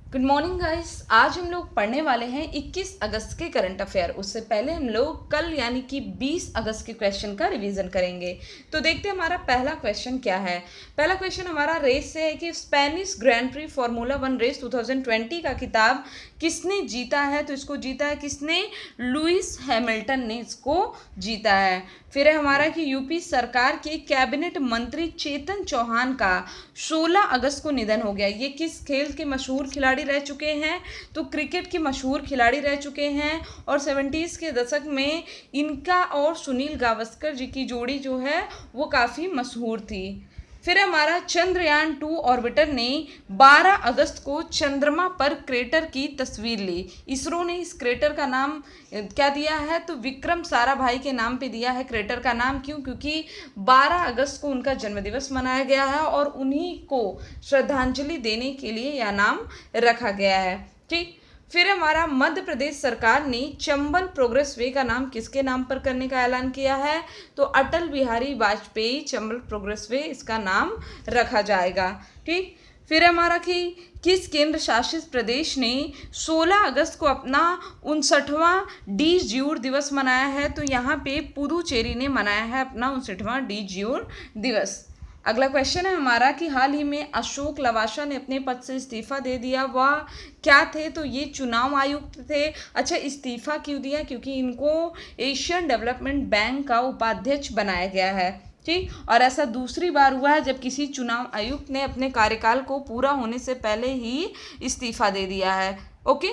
Good morning guys. आज हम लोग पढ़ने वाले हैं 21 अगस्त के करंट अफेयर। उससे पहले हम लोग कल यानी कि 20 अगस्त के क्वेश्चन का रिवीजन करेंगे। तो देखते हैं हमारा पहला क्वेश्चन क्या है। पहला क्वेश्चन हमारा रेस से है कि Spanish grand prix formula 1 race 2020 का खिताब किसने जीता है। तो इसको जीता है किसने? लुइस हैमिल्टन ने इसको जीता है। फिर है हमारा कि यूपी सरकार के कैबिनेट मंत्री चेतन चौहान का 16 अगस्त को निधन हो गया। ये किस खेल के मशहूर खिलाड़ी रह चुके हैं? तो क्रिकेट के मशहूर खिलाड़ी रह चुके हैं और 70s के दशक में इनका और सुनील गावस्कर जी की जोड़ी जो है वो काफ़ी मशहूर थी। फिर हमारा चंद्रयान 2 ऑर्बिटर ने 12 अगस्त को चंद्रमा पर क्रेटर की तस्वीर ली। इसरो ने इस क्रेटर का नाम क्या दिया है? तो विक्रम साराभाई के नाम पे दिया है क्रेटर का नाम। क्यों? क्योंकि 12 अगस्त को उनका जन्मदिवस मनाया गया है और उन्हीं को श्रद्धांजलि देने के लिए यह नाम रखा गया है। ठीक। फिर हमारा मध्य प्रदेश सरकार ने चंबल प्रोग्रेस वे का नाम किसके नाम पर करने का ऐलान किया है? तो अटल बिहारी वाजपेयी चंबल प्रोग्रेस वे इसका नाम रखा जाएगा। ठीक। फिर हमारा कि किस केंद्र शासित प्रदेश ने 16 अगस्त को अपना 59वां डी ज्यूर दिवस मनाया है? तो यहाँ पे पुदुचेरी ने मनाया है अपना 59वां डी ज्यूर दिवस। अगला क्वेश्चन है हमारा कि हाल ही में अशोक लवासा ने अपने पद से इस्तीफा दे दिया। वह क्या थे? तो ये चुनाव आयुक्त थे। अच्छा, इस्तीफा क्यों दिया? क्योंकि इनको एशियन डेवलपमेंट बैंक का उपाध्यक्ष बनाया गया है। ठीक। और ऐसा दूसरी बार हुआ है जब किसी चुनाव आयुक्त ने अपने कार्यकाल को पूरा होने से पहले ही इस्तीफा दे दिया है। ओके।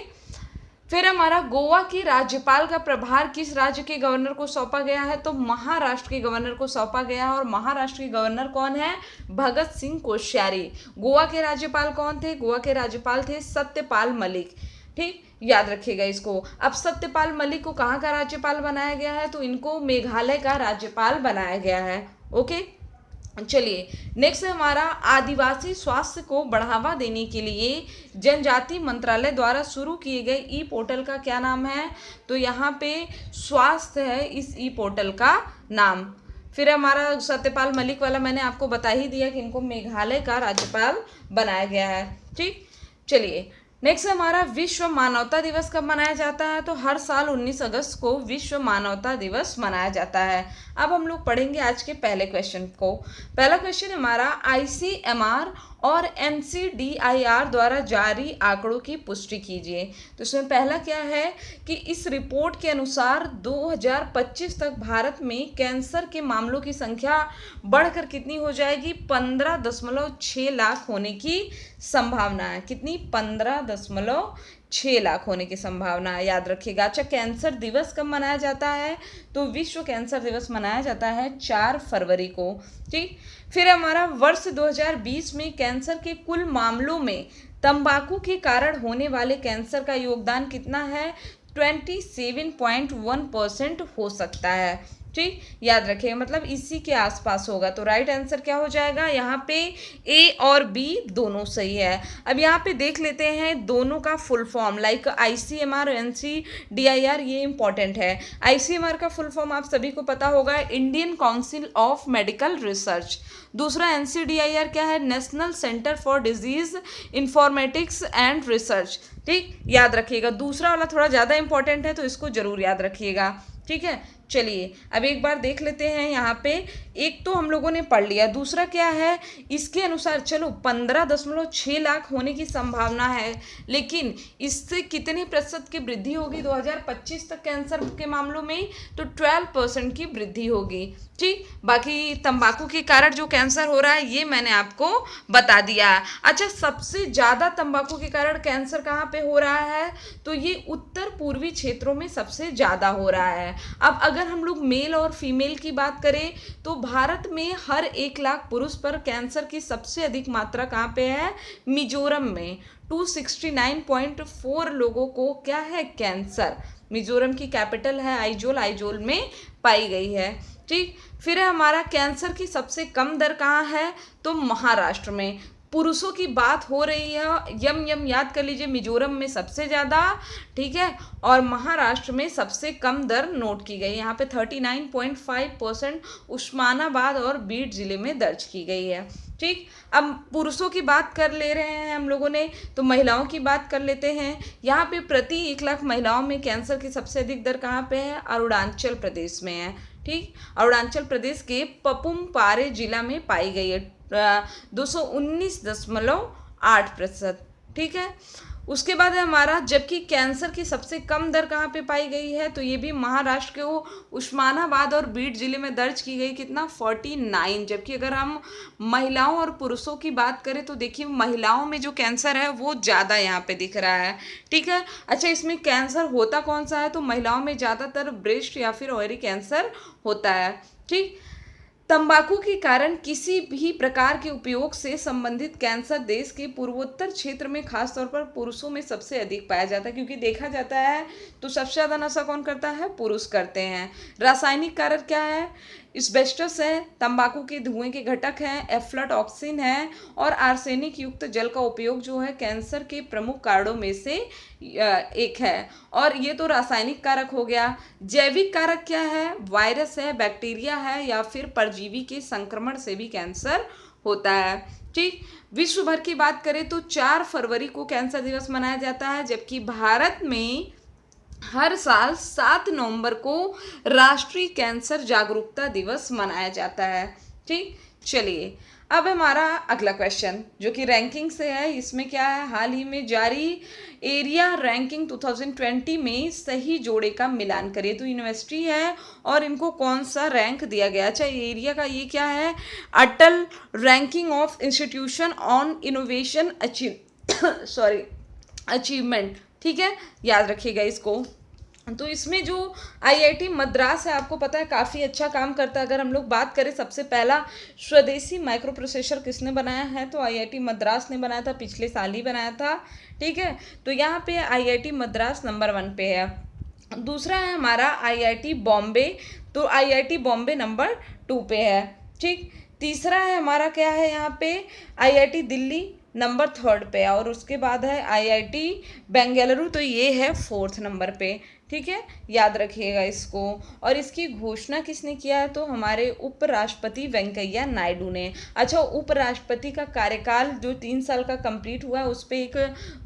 फिर हमारा गोवा की राज्यपाल का प्रभार किस राज्य के गवर्नर को सौंपा गया है? तो महाराष्ट्र के गवर्नर को सौंपा गया है। और महाराष्ट्र के गवर्नर कौन है? भगत सिंह कोश्यारी। गोवा के राज्यपाल कौन थे? गोवा के राज्यपाल थे सत्यपाल मलिक। ठीक, याद रखिएगा इसको। अब सत्यपाल मलिक को कहाँ का राज्यपाल बनाया गया है? तो इनको मेघालय का राज्यपाल बनाया गया है। ओके, चलिए नेक्स्ट है हमारा आदिवासी स्वास्थ्य को बढ़ावा देने के लिए जनजाति मंत्रालय द्वारा शुरू किए गए ई पोर्टल का क्या नाम है? तो यहाँ पे स्वास्थ्य है इस ई पोर्टल का नाम। फिर हमारा सत्यपाल मलिक वाला मैंने आपको बता ही दिया कि इनको मेघालय का राज्यपाल बनाया गया है। ठीक, चलिए नेक्स्ट हमारा विश्व मानवता दिवस कब मनाया जाता है? तो हर साल 19 अगस्त को विश्व मानवता दिवस मनाया जाता है। अब हम लोग पढ़ेंगे आज के पहले क्वेश्चन को। पहला क्वेश्चन हमारा ICMR और NCDIR द्वारा जारी आंकड़ों की पुष्टि कीजिए। तो इसमें पहला क्या है कि इस रिपोर्ट के अनुसार 2025 तक भारत में कैंसर के मामलों की संख्या बढ़कर कितनी हो जाएगी? 15.6 लाख होने की संभावना है। कितनी? 15.6 लाख होने की संभावना है, याद रखिएगा। अच्छा, कैंसर दिवस कब मनाया जाता है? तो विश्व कैंसर दिवस मनाया जाता है 4 फरवरी को। ठीक। फिर हमारा वर्ष 2020 में कैंसर के कुल मामलों में तंबाकू के कारण होने वाले कैंसर का योगदान कितना है? 27.1% हो सकता है। ठीक, याद रखिएगा, मतलब इसी के आसपास होगा। तो राइट आंसर क्या हो जाएगा? यहाँ पे ए और बी दोनों सही है। अब यहाँ पे देख लेते हैं दोनों का फुल फॉर्म, लाइक ICMR और NCDIR, ये इंपॉर्टेंट है। ICMR का फुल फॉर्म आप सभी को पता होगा, Indian council of medical research. दूसरा NCDIR क्या है? National centre for disease informatics and research. ठीक, याद रखिएगा। दूसरा वाला थोड़ा ज़्यादा इंपॉर्टेंट है तो इसको जरूर याद रखिएगा। ठीक है, चलिए अब एक बार देख लेते हैं। यहाँ पे एक तो हम लोगों ने पढ़ लिया, दूसरा क्या है? इसके अनुसार चलो 15.6 लाख होने की संभावना है, लेकिन इससे कितने प्रतिशत की वृद्धि होगी 2025 तक कैंसर के मामलों में? तो 12% की वृद्धि होगी। ठीक, बाकी तंबाकू के कारण जो कैंसर हो रहा है ये मैंने आपको बता दिया। अच्छा, सबसे ज़्यादा तंबाकू के कारण कैंसर कहाँ पे हो रहा है? तो ये उत्तर पूर्वी क्षेत्रों में सबसे ज़्यादा हो रहा है। अब अगर हम लोग मेल और फीमेल की बात करें तो भारत में हर 1 लाख पुरुष पर कैंसर की सबसे अधिक मात्रा कहाँ पे है? मिजोरम में 269.4 लोगों को क्या है? कैंसर। मिजोरम की कैपिटल है आइजोल, आइजोल में पाई गई है। ठीक, फिर है हमारा कैंसर की सबसे कम दर कहाँ है? तो महाराष्ट्र में। पुरुषों की बात हो रही है, यम यम याद कर लीजिए, मिजोरम में सबसे ज़्यादा, ठीक है, और महाराष्ट्र में सबसे कम दर नोट की गई। यहाँ पे 39.5% उस्मानाबाद और बीड जिले में दर्ज की गई है। ठीक। अब पुरुषों की बात कर ले रहे हैं हम लोगों ने, तो महिलाओं की बात कर लेते हैं। यहाँ पे प्रति 1 लाख महिलाओं में कैंसर की सबसे अधिक दर कहाँ पे है? अरुणाचल प्रदेश में है। ठीक, अरुणाचल प्रदेश के पपुम पारे जिला में पाई गई है, 219.8%। ठीक है। उसके बाद है हमारा, जबकि कैंसर की सबसे कम दर कहाँ पे पाई गई है? तो ये भी महाराष्ट्र के उस्मानाबाद और बीड जिले में दर्ज की गई, कितना? 49। जबकि अगर हम महिलाओं और पुरुषों की बात करें तो देखिए महिलाओं में जो कैंसर है वो ज़्यादा यहाँ पे दिख रहा है। ठीक है। अच्छा, इसमें कैंसर होता कौन सा है? तो महिलाओं में ज़्यादातर ब्रेस्ट या फिर ओवरी कैंसर होता है। ठीक। तंबाकू के कारण किसी भी प्रकार के उपयोग से संबंधित कैंसर देश के पूर्वोत्तर क्षेत्र में खासतौर पर पुरुषों में सबसे अधिक पाया जाता है, क्योंकि देखा जाता है तो सबसे ज़्यादा नशा कौन करता है? पुरुष करते हैं। रासायनिक कारक क्या है? एस्बेस्टस है, तंबाकू के धुएं के घटक हैं, एफ्लाटॉक्सिन है और आर्सेनिक युक्त जल का उपयोग जो है कैंसर के प्रमुख कारणों में से एक है। और ये तो रासायनिक कारक हो गया। जैविक कारक क्या है? वायरस है, बैक्टीरिया है या फिर परजीवी के संक्रमण से भी कैंसर होता है। ठीक। विश्व भर की बात करें तो 4 फरवरी को कैंसर दिवस मनाया जाता है, जबकि भारत में हर साल 7 नवंबर को राष्ट्रीय कैंसर जागरूकता दिवस मनाया जाता है। ठीक। चलिए, अब हमारा अगला क्वेश्चन जो कि रैंकिंग से है, इसमें क्या है? हाल ही में जारी एरिया रैंकिंग 2020 में सही जोड़े का मिलान करिए। तो यूनिवर्सिटी है और इनको कौन सा रैंक दिया गया? अच्छा, एरिया का ये क्या है? Atal ranking of institution on innovation achievement. ठीक है, याद रखिएगा इसको। तो इसमें जो आईआईटी मद्रास है, आपको पता है काफ़ी अच्छा काम करता है। अगर हम लोग बात करें, सबसे पहला स्वदेशी माइक्रो प्रोसेसर किसने बनाया है? तो आईआईटी मद्रास ने बनाया था, पिछले साल ही बनाया था। ठीक है। तो यहाँ पे आईआईटी मद्रास नंबर 1 पे है। दूसरा है हमारा आईआईटी बॉम्बे, तो आईआईटी बॉम्बे नंबर 2 पे है। ठीक। तीसरा है हमारा क्या है यहाँ पे? आईआईटी दिल्ली नंबर 3 पे है। और उसके बाद है आईआईटी बेंगलुरु, तो ये है 4th नंबर पे। ठीक है, याद रखिएगा इसको। और इसकी घोषणा किसने किया है? तो हमारे उपराष्ट्रपति वेंकैया नायडू ने। अच्छा, उपराष्ट्रपति का कार्यकाल जो 3 साल का कंप्लीट हुआ है, उस पर एक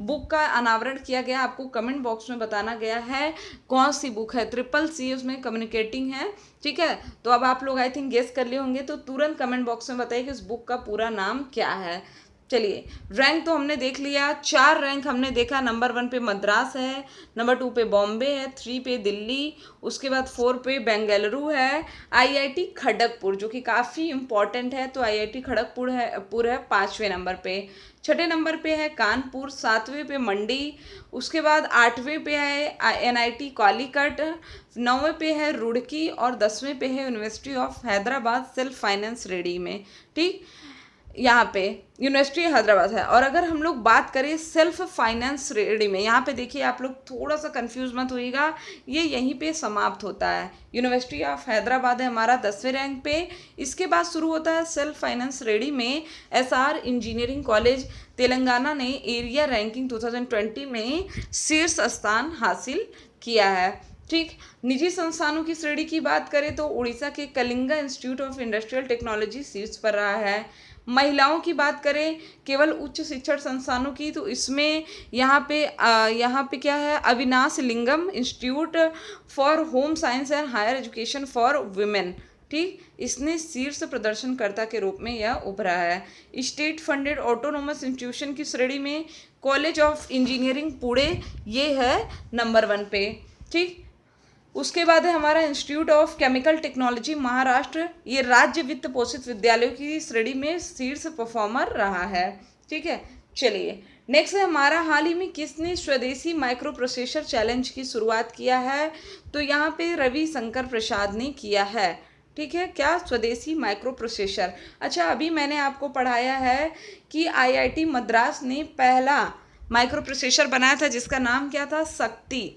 बुक का अनावरण किया गया। आपको कमेंट बॉक्स में बताना गया है कौन सी बुक है। CCC उसमें कम्युनिकेटिंग है। ठीक है। तो अब आप लोग आई थिंक गेस कर लिए होंगे, तो तुरंत कमेंट बॉक्स में बताइए कि उस बुक का पूरा नाम क्या है। चलिए, रैंक तो हमने देख लिया। 4 रैंक हमने देखा। नंबर 1 पे मद्रास है, नंबर 2 पे बॉम्बे है, 3 पे दिल्ली, उसके बाद 4 पे बेंगलुरु है। आईआईटी खड़गपुर जो कि काफ़ी इम्पॉर्टेंट है, तो आईआईटी खड़गपुर है 5वें नंबर पे। 6ठे नंबर पे है कानपुर, 7वें पे मंडी, उसके बाद 8वें पे है एनआईटी कॉलीकट, 9वें पे है रुड़की और 10वें पे है university of Hyderabad self finance ready में। ठीक, यहाँ पे यूनिवर्सिटी हैदराबाद है। और अगर हम लोग बात करें सेल्फ फाइनेंस रेडी में, यहाँ पे देखिए आप लोग थोड़ा सा कंफ्यूज मत होइएगा, ये यहीं पे समाप्त होता है। यूनिवर्सिटी ऑफ हैदराबाद है हमारा 10वें रैंक पे। इसके बाद शुरू होता है सेल्फ फाइनेंस रेडी में एसआर इंजीनियरिंग कॉलेज तेलंगाना ने एरिया रैंकिंग 2020 में शीर्ष स्थान हासिल किया है। ठीक। निजी संस्थानों की श्रेणी की बात करें तो उड़ीसा के Kalinga institute of industrial technology शीर्ष पर रहा है। महिलाओं की बात करें केवल उच्च शिक्षण संस्थानों की, तो इसमें यहाँ पे क्या है? Avinashilingam institute for home science and higher education for women. ठीक, इसने शीर्ष प्रदर्शनकर्ता के रूप में यह उभरा है। स्टेट फंडेड ऑटोनोमस इंस्टीट्यूशन की श्रेणी में कॉलेज ऑफ इंजीनियरिंग पुणे, ये है नंबर 1 पे। ठीक। उसके बाद है हमारा institute of chemical technology Maharashtra, ये राज्य वित्त पोषित विद्यालयों की श्रेणी में शीर्ष परफॉर्मर रहा है। ठीक है। चलिए, नेक्स्ट है हमारा हाल ही में किसने स्वदेशी माइक्रो प्रोसेसर चैलेंज की शुरुआत किया है? तो यहाँ पे रवि शंकर प्रसाद ने किया है। ठीक है, क्या? स्वदेशी माइक्रो प्रोसेसर। अच्छा, अभी मैंने आपको पढ़ाया है कि आईआईटी मद्रास ने पहला माइक्रो प्रोसेसर बनाया था जिसका नाम क्या था? शक्ति।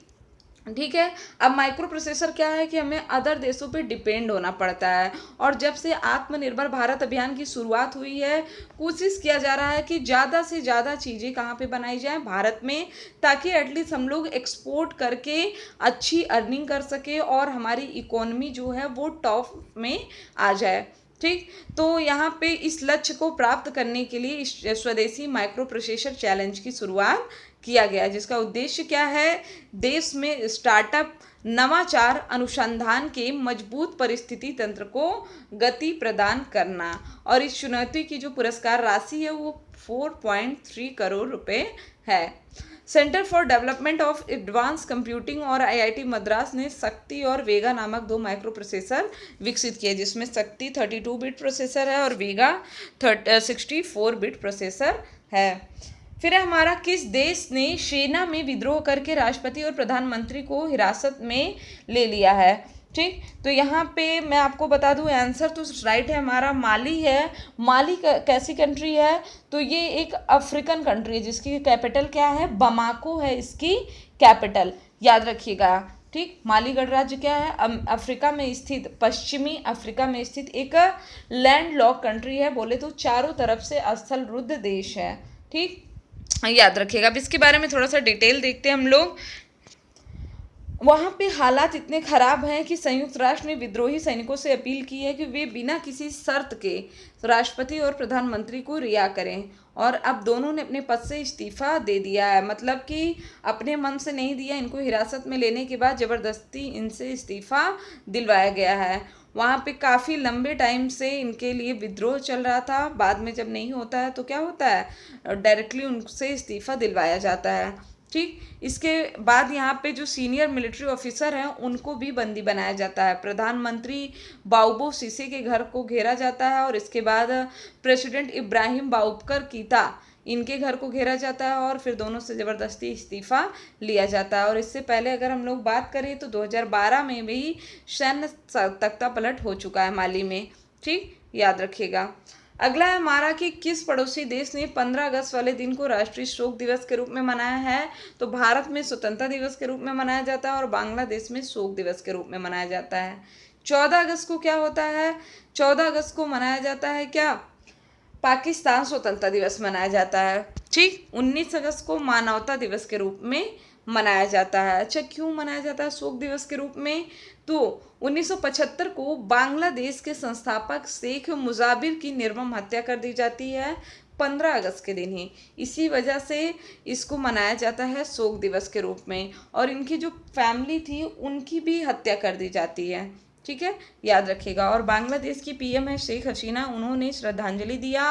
ठीक है। अब माइक्रो प्रोसेसर क्या है कि हमें अदर देशों पे डिपेंड होना पड़ता है, और जब से आत्मनिर्भर भारत अभियान की शुरुआत हुई है, कोशिश किया जा रहा है कि ज़्यादा से ज़्यादा चीज़ें कहाँ पे बनाई जाए? भारत में, ताकि एटलीस्ट हम लोग एक्सपोर्ट करके अच्छी अर्निंग कर सके और हमारी इकोनॉमी जो है वो टॉप में आ जाए। ठीक। तो यहाँ पे इस लक्ष्य को प्राप्त करने के लिए इस स्वदेशी माइक्रो प्रोसेसर चैलेंज की शुरुआत किया गया, जिसका उद्देश्य क्या है, देश में स्टार्टअप, नवाचार, अनुसंधान के मजबूत परिस्थिति तंत्र को गति प्रदान करना। और इस चुनौती की जो पुरस्कार राशि है वो 4.3 करोड़ रुपए है। Centre for development of advance computing और आईआईटी मद्रास ने शक्ति और वेगा नामक दो माइक्रो प्रोसेसर विकसित किए, जिसमें शक्ति 32 बिट प्रोसेसर है और वेगा 64 बिट प्रोसेसर है। फिर हमारा, किस देश ने सेना में विद्रोह करके राष्ट्रपति और प्रधानमंत्री को हिरासत में ले लिया है? ठीक। तो यहाँ पे मैं आपको बता दूं, आंसर तो राइट है हमारा, माली है। माली कैसी कंट्री है? तो ये एक अफ्रीकन कंट्री है जिसकी कैपिटल क्या है, बमाको है इसकी कैपिटल, याद रखिएगा। ठीक। माली गणराज्य क्या है, अफ्रीका में स्थित, पश्चिमी अफ्रीका में स्थित एक लैंड लॉक कंट्री है, बोले तो चारों तरफ से स्थल रुद्ध देश है। ठीक, याद रखिएगा। अब इसके बारे में थोड़ा सा डिटेल देखते हैं हम लोग। वहाँ पे हालात इतने खराब हैं कि संयुक्त राष्ट्र ने विद्रोही सैनिकों से अपील की है कि वे बिना किसी शर्त के राष्ट्रपति और प्रधानमंत्री को रिहा करें, और अब दोनों ने अपने पद से इस्तीफा दे दिया है, मतलब कि अपने मन से नहीं दिया, इनको हिरासत में लेने के बाद ज़बरदस्ती इनसे इस्तीफा दिलवाया गया है। वहाँ पे काफ़ी लंबे टाइम से इनके लिए विद्रोह चल रहा था, बाद में जब नहीं होता है तो क्या होता है, डायरेक्टली उनसे इस्तीफा दिलवाया जाता है। ठीक। इसके बाद यहाँ पे जो सीनियर मिलिट्री ऑफिसर हैं उनको भी बंदी बनाया जाता है। प्रधानमंत्री बाउबो सीसे के घर को घेरा जाता है, और इसके बाद प्रेसिडेंट इब्राहिम बाउबकर कीता, इनके घर को घेरा जाता है, और फिर दोनों से ज़बरदस्ती इस्तीफ़ा लिया जाता है। और इससे पहले अगर हम लोग बात करें तो 2012 में भी सैन्य तख्ता पलट हो चुका है माली में। ठीक, याद रखिएगा। अगला है हमारा कि किस पड़ोसी देश ने 15 अगस्त वाले दिन को राष्ट्रीय शोक दिवस के रूप में मनाया है? तो भारत में स्वतंत्रता दिवस के रूप में मनाया जाता है और बांग्लादेश में शोक दिवस के रूप में मनाया जाता है। 14 अगस्त को क्या होता है? 14 अगस्त को मनाया जाता है क्या, पाकिस्तान स्वतंत्रता दिवस मनाया जाता है। ठीक। 19 अगस्त को मानवता दिवस के रूप में मनाया जाता है। अच्छा, क्यों मनाया जाता है शोक दिवस के रूप में? तो 1975 को बांग्लादेश के संस्थापक शेख मुजाबिर की निर्मम हत्या कर दी जाती है 15 अगस्त के दिन ही, इसी वजह से इसको मनाया जाता है शोक दिवस के रूप में। और इनकी जो फैमिली थी उनकी भी हत्या कर दी जाती है। ठीक है, याद रखिएगा। और बांग्लादेश की पीएम है शेख हसीना, उन्होंने श्रद्धांजलि दिया।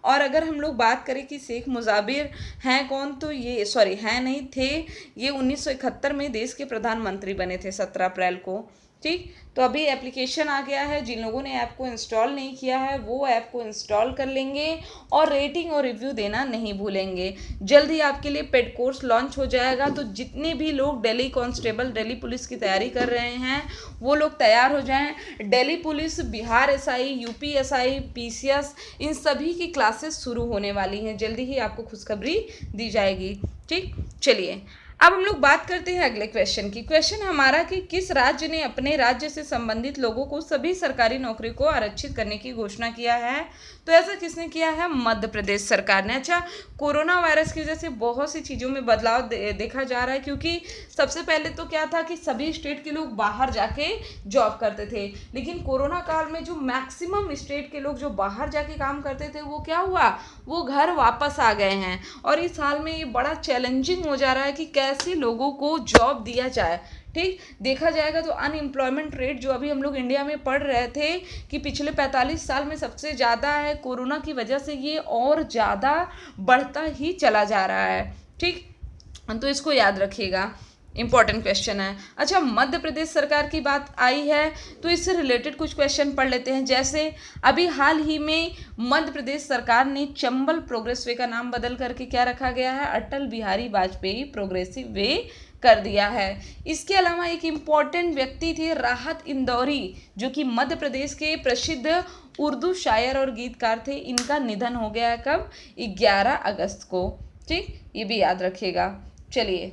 और अगर हम लोग बात करें कि शेख मुजाबिर हैं कौन, तो ये हैं नहीं थे, ये 1971 में देश के प्रधानमंत्री बने थे 17 अप्रैल को। ठीक। तो अभी एप्लीकेशन आ गया है, जिन लोगों ने ऐप को इंस्टॉल नहीं किया है वो ऐप को इंस्टॉल कर लेंगे और रेटिंग और रिव्यू देना नहीं भूलेंगे। जल्द ही आपके लिए पेड कोर्स लॉन्च हो जाएगा, तो जितने भी लोग दिल्ली कांस्टेबल, दिल्ली पुलिस की तैयारी कर रहे हैं वो लोग तैयार हो जाएं। Delhi police, Bihar SI, UP SI, PCS, इन सभी की क्लासेस शुरू होने वाली हैं, जल्दी ही आपको खुशखबरी दी जाएगी। ठीक, चलिए अब हम लोग बात करते हैं अगले क्वेश्चन की। क्वेश्चन हमारा कि किस राज्य ने अपने राज्य से संबंधित लोगों को सभी सरकारी नौकरी को आरक्षित करने की घोषणा किया है? तो ऐसा किसने किया है? मध्य प्रदेश सरकार ने। अच्छा, कोरोना वायरस की वजह से बहुत सी चीज़ों में बदलाव देखा जा रहा है, क्योंकि सबसे पहले तो क्या था कि सभी स्टेट के लोग बाहर जाके जॉब करते थे, लेकिन कोरोना काल में जो मैक्सिमम स्टेट के लोग जो बाहर जाके काम करते थे वो क्या हुआ, वो घर वापस आ गए हैं। और इस हाल में ये बड़ा चैलेंजिंग हो जा रहा है कि कैसे लोगों को जॉब दिया जाए। ठीक, देखा जाएगा तो अनएम्प्लॉयमेंट रेट जो अभी हम लोग इंडिया में पढ़ रहे थे कि पिछले 45 साल में सबसे ज़्यादा है, कोरोना की वजह से ये और ज़्यादा बढ़ता ही चला जा रहा है। ठीक, तो इसको याद रखिएगा, इंपॉर्टेंट क्वेश्चन है। अच्छा, मध्य प्रदेश सरकार की बात आई है तो इससे रिलेटेड कुछ क्वेश्चन पढ़ लेते हैं। जैसे अभी हाल ही में मध्य प्रदेश सरकार ने चंबल प्रोग्रेस वे का नाम बदल करके क्या रखा गया है, अटल बिहारी वाजपेयी प्रोग्रेसिव वे कर दिया है। इसके अलावा एक इम्पॉर्टेंट व्यक्ति थे राहत इंदौरी, जो कि मध्य प्रदेश के प्रसिद्ध उर्दू शायर और गीतकार थे। इनका निधन हो गया है कब, 11 अगस्त को। ठीक, ये भी याद रखिएगा। चलिए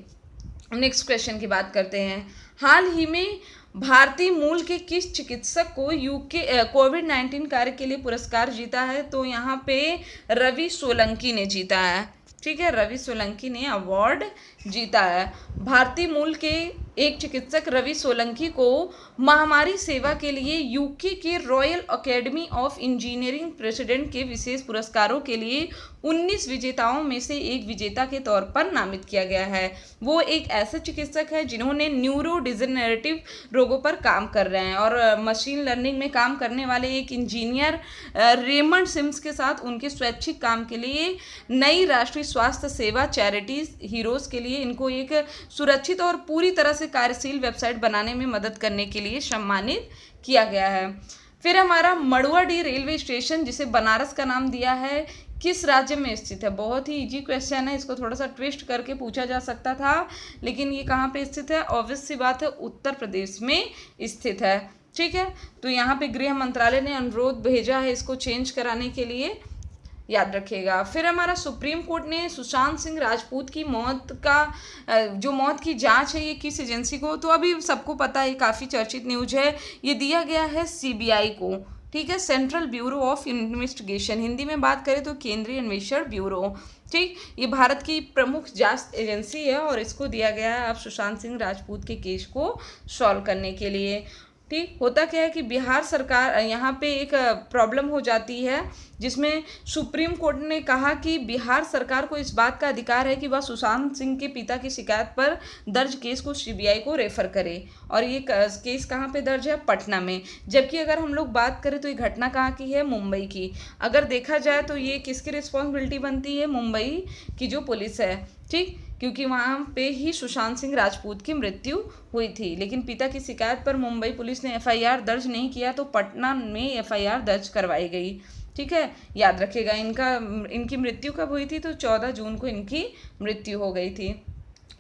नेक्स्ट क्वेश्चन की बात करते हैं। हाल ही में भारतीय मूल के किस चिकित्सक को यूके कोविड-19 कार्य के लिए पुरस्कार जीता है? तो यहाँ पे रवि सोलंकी ने जीता है। ठीक है, रवि सोलंकी ने अवार्ड जीता है। भारतीय मूल के एक चिकित्सक रवि सोलंकी को महामारी सेवा के लिए यूके के royal academy of engineering president के विशेष पुरस्कारों के लिए 19 विजेताओं में से एक विजेता के तौर पर नामित किया गया है। वो एक ऐसे चिकित्सक है जिन्होंने न्यूरो डिजेनरेटिव रोगों पर काम कर रहे हैं और मशीन लर्निंग में काम करने वाले एक इंजीनियर रेमंड सिम्स के साथ उनके स्वैच्छिक काम के लिए नई राष्ट्रीय स्वास्थ्य सेवा चैरिटीज हीरोज के लिए इनको एक सुरक्षित और पूरी तरह से कार्यशील वेबसाइट बनाने में मदद करने के लिए सम्मानित किया गया है। फिर हमारा मड़ुआडीह रेलवे स्टेशन, जिसे बनारस का नाम दिया है, किस राज्य में स्थित है? बहुत ही इजी क्वेश्चन है, इसको थोड़ा सा ट्विस्ट करके पूछा जा सकता था, लेकिन ये कहाँ पे स्थित है? ऑब्वियस सी बात है, उत्तर प्रदेश में स्थित है। ठीक है, तो यहाँ पे गृह मंत्रालय ने अनुरोध भेजा है इसको चेंज कराने के लिए, याद रखिएगा। फिर हमारा सुप्रीम कोर्ट ने सुशांत सिंह राजपूत की मौत की जांच है ये किस एजेंसी को? तो अभी सबको पता है, काफ़ी चर्चित न्यूज है, ये दिया गया है सीबीआई को। ठीक है, central bureau of investigation, Hindi में बात करें तो केंद्रीय अन्वेषण ब्यूरो। ठीक, ये भारत की प्रमुख जांच एजेंसी है और इसको दिया गया है अब सुशांत सिंह राजपूत के केस को सॉल्व करने के लिए। ठीक, होता क्या है कि बिहार सरकार यहाँ पे एक प्रॉब्लम हो जाती है जिसमें सुप्रीम कोर्ट ने कहा कि बिहार सरकार को इस बात का अधिकार है कि वह सुशांत सिंह के पिता की शिकायत पर दर्ज केस को सीबीआई को रेफर करे, और ये केस कहाँ पे दर्ज है? पटना में। जबकि अगर हम लोग बात करें तो ये घटना कहाँ की है? मुंबई की। अगर देखा जाए तो ये किसकी रिस्पॉन्सिबिलिटी बनती है? मुंबई की जो पुलिस है। ठीक, क्योंकि वहाँ पे ही सुशांत सिंह राजपूत की मृत्यु हुई थी, लेकिन पिता की शिकायत पर मुंबई पुलिस ने एफआईआर दर्ज नहीं किया तो पटना में एफआईआर दर्ज करवाई गई। ठीक है, याद रखिएगा। इनकी मृत्यु कब हुई थी? तो 14 जून को इनकी मृत्यु हो गई थी।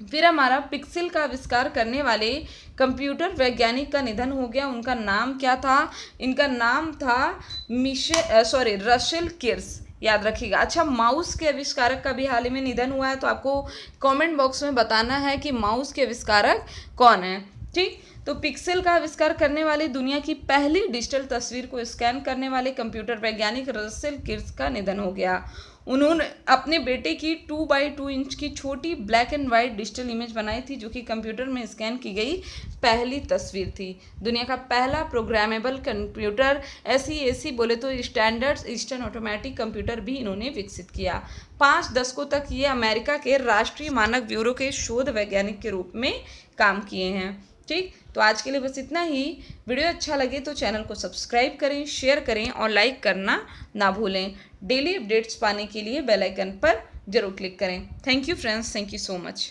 फिर हमारा पिक्सेल का आविष्कार करने वाले कंप्यूटर वैज्ञानिक का निधन हो गया। उनका नाम क्या था? इनका नाम था रसेल किर्स, याद रखिएगा। अच्छा, माउस के आविष्कारक का भी हाल ही में निधन हुआ है, तो आपको कमेंट बॉक्स में बताना है कि माउस के आविष्कारक कौन है। ठीक, तो पिक्सेल का आविष्कार करने वाले दुनिया की पहली डिजिटल तस्वीर को स्कैन करने वाले कंप्यूटर वैज्ञानिक रसेल किर्स का निधन हो गया। उन्होंने अपने बेटे की 2x2 इंच की छोटी black and white digital image बनाई थी, जो कि कंप्यूटर में स्कैन की गई पहली तस्वीर थी। दुनिया का पहला प्रोग्रामेबल कंप्यूटर, ऐसी बोले तो स्टैंडर्ड ईस्टर्न ऑटोमेटिक कंप्यूटर भी इन्होंने विकसित किया। 5 दशकों तक ये अमेरिका के राष्ट्रीय मानक ब्यूरो के शोध वैज्ञानिक के रूप में काम किए हैं। ठीक, तो आज के लिए बस इतना ही। वीडियो अच्छा लगे तो चैनल को सब्सक्राइब करें, शेयर करें और लाइक करना ना भूलें। डेली अपडेट्स पाने के लिए बेल आइकन पर जरूर क्लिक करें। Thank you friends, thank you so much.